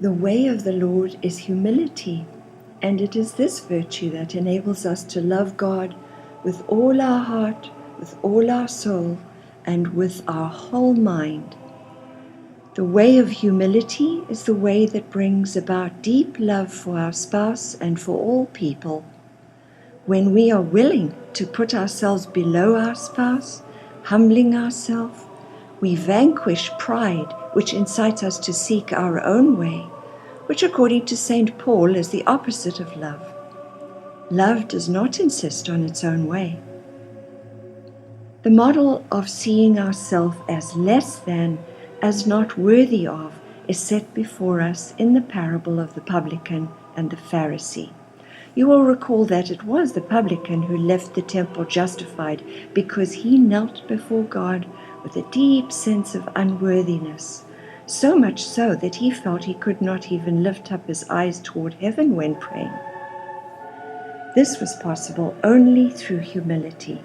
The way of the Lord is humility, and it is this virtue that enables us to love God with all our heart, with all our soul, and with our whole mind. The way of humility is the way that brings about deep love for our spouse and for all people. When we are willing to put ourselves below our spouse, humbling ourselves, we vanquish pride, which incites us to seek our own way, which according to St. Paul is the opposite of love. Love does not insist on its own way. The model of seeing ourselves as less than, as not worthy of, is set before us in the parable of the publican and the Pharisee. You will recall that it was the publican who left the temple justified because he knelt before God with a deep sense of unworthiness, so much so that he felt he could not even lift up his eyes toward heaven when praying. This was possible only through humility.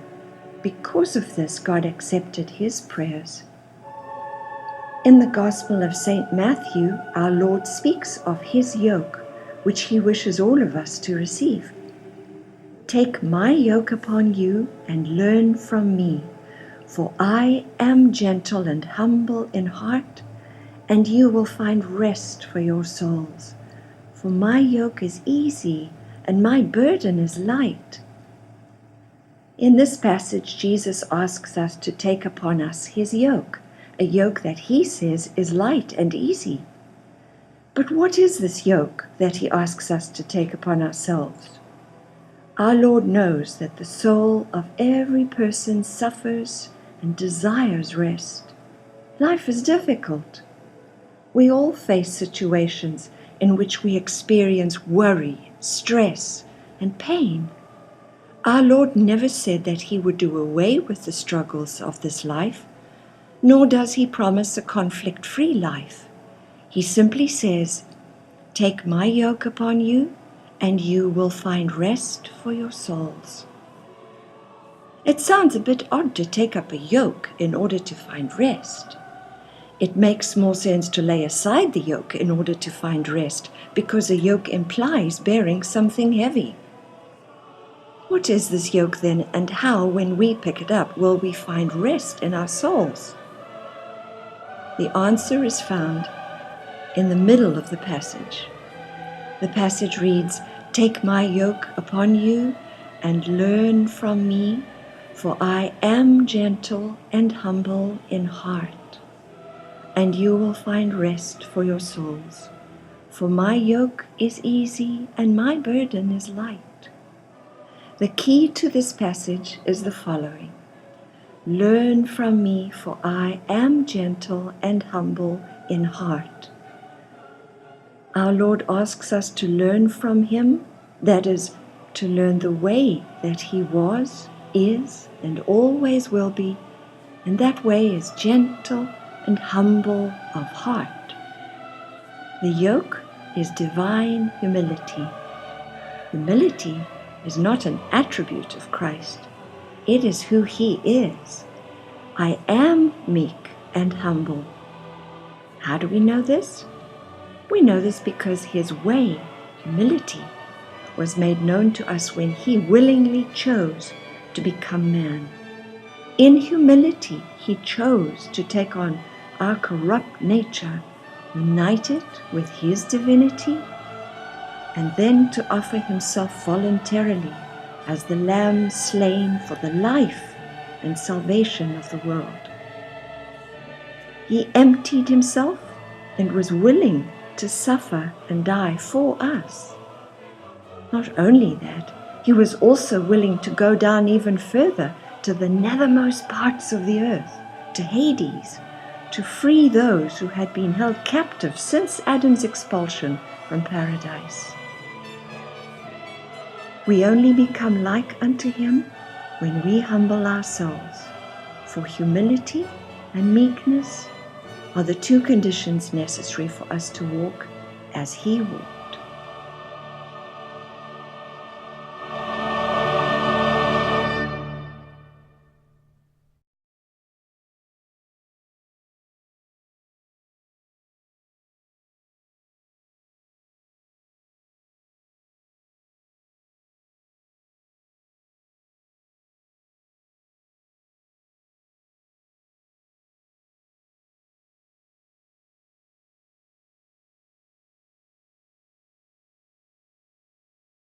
Because of this, God accepted his prayers. In the Gospel of St. Matthew, our Lord speaks of his yoke, which he wishes all of us to receive. Take my yoke upon you and learn from me, for I am gentle and humble in heart, and you will find rest for your souls. For my yoke is easy and my burden is light. In this passage, Jesus asks us to take upon us his yoke, a yoke that he says is light and easy. But what is this yoke that he asks us to take upon ourselves? Our Lord knows that the soul of every person suffers and desires rest. Life is difficult. We all face situations in which we experience worry, stress, and pain. Our Lord never said that he would do away with the struggles of this life, nor does he promise a conflict-free life. He simply says, take my yoke upon you, and you will find rest for your souls. It sounds a bit odd to take up a yoke in order to find rest. It makes more sense to lay aside the yoke in order to find rest, because a yoke implies bearing something heavy. What is this yoke then, and how, when we pick it up, will we find rest in our souls? The answer is found in the middle of the passage. The passage reads, take my yoke upon you and learn from me, for I am gentle and humble in heart, and you will find rest for your souls. For my yoke is easy and my burden is light. The key to this passage is the following. Learn from me, for I am gentle and humble in heart. Our Lord asks us to learn from him, that is, to learn the way that he was, is, and always will be, and that way is gentle and humble of heart. The yoke is divine humility. Humility is not an attribute of Christ. It is who he is. I am meek and humble. How do we know this? We know this because his way, humility, was made known to us when he willingly chose to become man. In humility, he chose to take on our corrupt nature, unite it with his divinity, and then to offer himself voluntarily as the Lamb slain for the life and salvation of the world. He emptied himself and was willing to suffer and die for us. Not only that, he was also willing to go down even further to the nethermost parts of the earth, to Hades, to free those who had been held captive since Adam's expulsion from paradise. We only become like unto him when we humble ourselves, for humility and meekness are the two conditions necessary for us to walk as he walked.